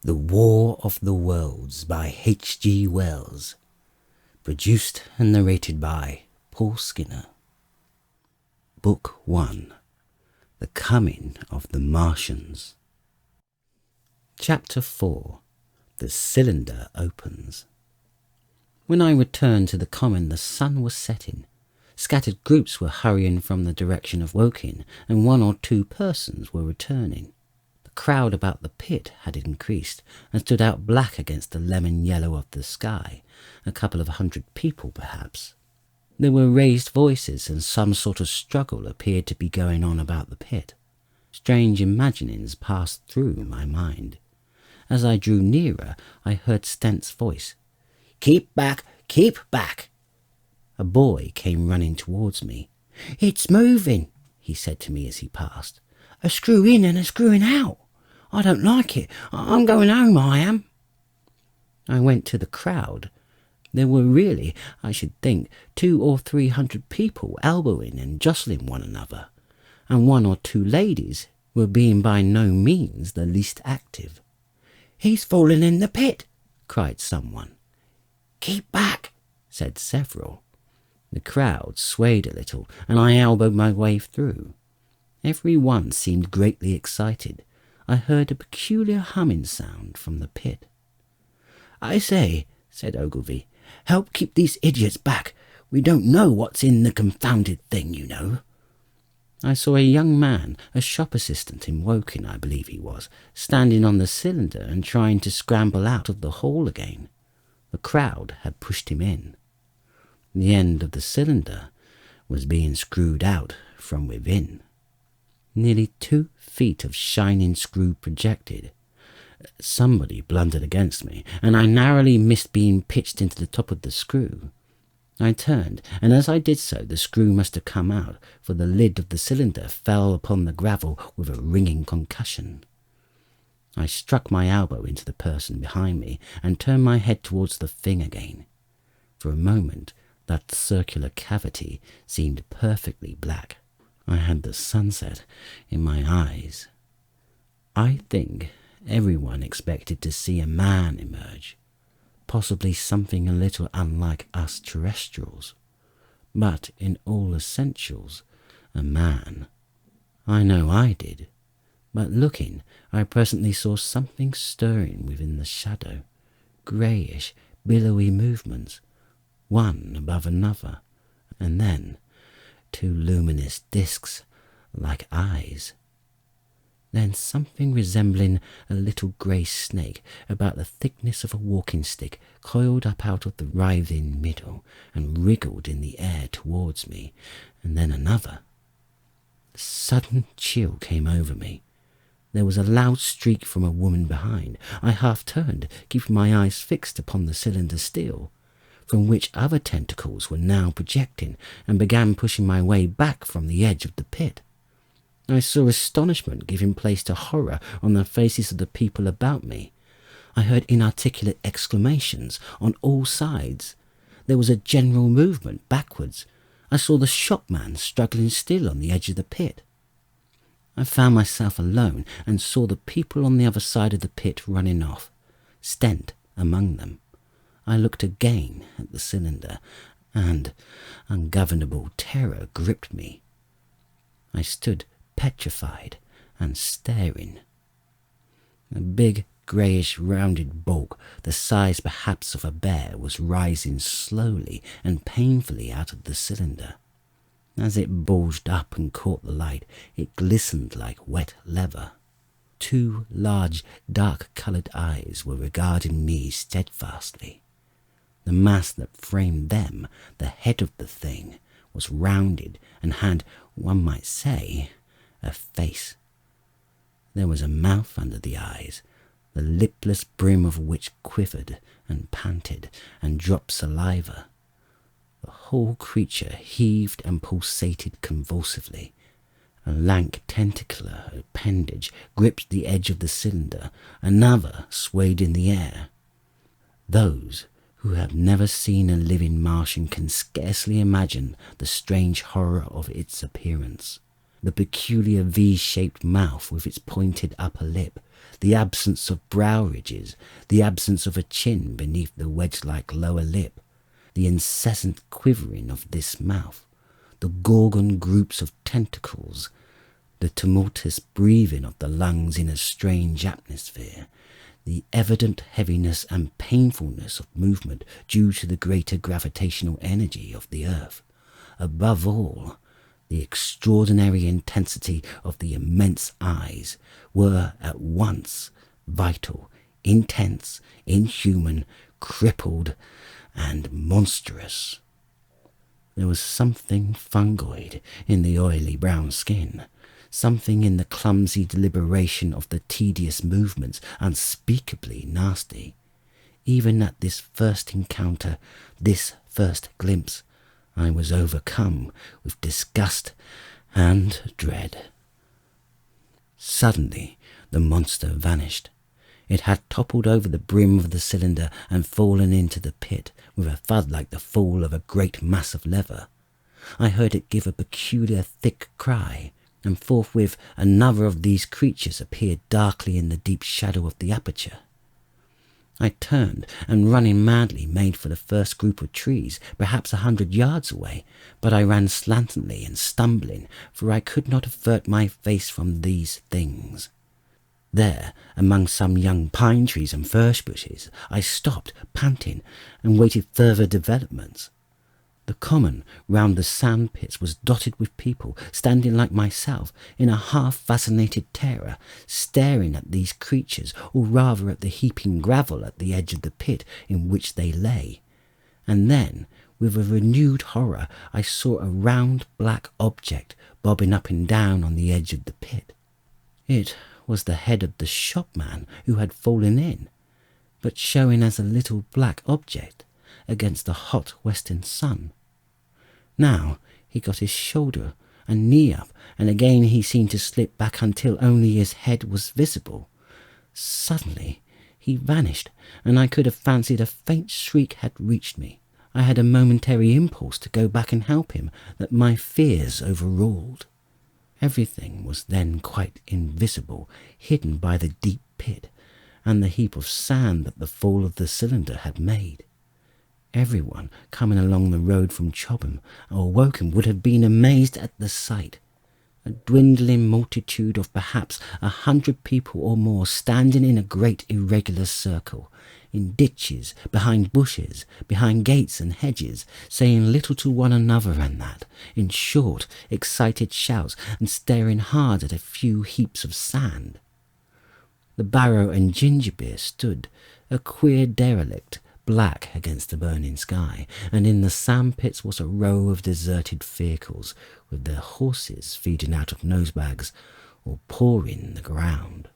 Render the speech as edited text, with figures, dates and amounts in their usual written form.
The War of the Worlds by H.G. Wells. Produced and narrated by Paul Skinner. Book 1. The Coming of the Martians. Chapter 4. The Cylinder Opens. When I returned to the common, the sun was setting. Scattered groups were hurrying from the direction of Woking, and 1 or 2 persons were returning. The crowd about the pit had increased, and stood out black against the lemon yellow of the sky, a couple of 100 people perhaps. There were raised voices, and some sort of struggle appeared to be going on about the pit. Strange imaginings passed through my mind. As I drew nearer, I heard Stent's voice. "Keep back! Keep back!" A boy came running towards me. "It's moving," he said to me as he passed. "A screw in and a screwing out. I don't like it. I'm going home, I am." I went to the crowd. There were really, I should think, 200 or 300 people elbowing and jostling one another, and 1 or 2 ladies were being by no means the least active. "He's fallen in the pit," cried someone. "Keep back," said several. The crowd swayed a little, and I elbowed my way through. Every one seemed greatly excited. I heard a peculiar humming sound from the pit. "I say," said Ogilvy, "help keep these idiots back. We don't know what's in the confounded thing, you know." I saw a young man, a shop assistant in Woking, I believe he was, standing on the cylinder and trying to scramble out of the hall again. The crowd had pushed him in. The end of the cylinder was being screwed out from within. Nearly 2 feet of shining screw projected. Somebody blundered against me, and I narrowly missed being pitched into the top of the screw. I turned, and as I did so the screw must have come out, for the lid of the cylinder fell upon the gravel with a ringing concussion. I struck my elbow into the person behind me and turned my head towards the thing again. For a moment that circular cavity seemed perfectly black. I had the sunset in my eyes. I think everyone expected to see a man emerge, possibly something a little unlike us terrestrials, but in all essentials a man. I know I did, but looking, I presently saw something stirring within the shadow, greyish, billowy movements, one above another, and then 2 luminous discs like eyes. Then something resembling a little grey snake about the thickness of a walking stick coiled up out of the writhing middle and wriggled in the air towards me, and then another. A sudden chill came over me. There was a loud shriek from a woman behind. I half turned, keeping my eyes fixed upon the cylinder still, from which other tentacles were now projecting, and began pushing my way back from the edge of the pit. I saw astonishment giving place to horror on the faces of the people about me. I heard inarticulate exclamations on all sides. There was a general movement backwards. I saw the shopman struggling still on the edge of the pit. I found myself alone and saw the people on the other side of the pit running off, Stent among them. I looked again at the cylinder, and ungovernable terror gripped me. I stood petrified and staring. A big, greyish, rounded bulk, the size perhaps of a bear, was rising slowly and painfully out of the cylinder. As it bulged up and caught the light, it glistened like wet leather. 2 large, dark-coloured eyes were regarding me steadfastly. The mass that framed them, the head of the thing, was rounded and had, one might say, a face. There was a mouth under the eyes, the lipless brim of which quivered and panted and dropped saliva. The whole creature heaved and pulsated convulsively. A lank tentacular appendage gripped the edge of the cylinder, another swayed in the air. Those who have never seen a living Martian can scarcely imagine the strange horror of its appearance. The peculiar V-shaped mouth with its pointed upper lip, the absence of brow ridges, the absence of a chin beneath the wedge-like lower lip, the incessant quivering of this mouth, the gorgon groups of tentacles, the tumultuous breathing of the lungs in a strange atmosphere, the evident heaviness and painfulness of movement due to the greater gravitational energy of the earth. Above all, the extraordinary intensity of the immense eyes were at once vital, intense, inhuman, crippled, and monstrous. There was something fungoid in the oily brown skin, something in the clumsy deliberation of the tedious movements unspeakably nasty. Even at this first encounter, this first glimpse, I was overcome with disgust and dread. Suddenly, the monster vanished. It had toppled over the brim of the cylinder and fallen into the pit with a thud like the fall of a great mass of leather. I heard it give a peculiar thick cry, and forthwith another of these creatures appeared darkly in the deep shadow of the aperture. I turned and, running madly, made for the first group of trees, perhaps 100 yards away, but I ran slantingly and stumbling, for I could not avert my face from these things. There, among some young pine trees and furze bushes, I stopped, panting, and waited further developments. The common round the sand pits was dotted with people, standing like myself, in a half-fascinated terror, staring at these creatures, or rather at the heaping gravel at the edge of the pit in which they lay. And then, with a renewed horror, I saw a round black object bobbing up and down on the edge of the pit. It was the head of the shopman who had fallen in, but showing as a little black object against the hot western sun. Now he got his shoulder and knee up, and again he seemed to slip back until only his head was visible. Suddenly he vanished, and I could have fancied a faint shriek had reached me. I had a momentary impulse to go back and help him that my fears overruled. Everything was then quite invisible, hidden by the deep pit and the heap of sand that the fall of the cylinder had made. Everyone coming along the road from Chobham or Woking would have been amazed at the sight. A dwindling multitude of perhaps 100 people or more standing in a great irregular circle, in ditches, behind bushes, behind gates and hedges, saying little to one another and that, in short, excited shouts, and staring hard at a few heaps of sand. The barrow and ginger beer stood, a queer derelict, black against the burning sky, and in the sand pits was a row of deserted vehicles, with their horses feeding out of nosebags or pawing the ground.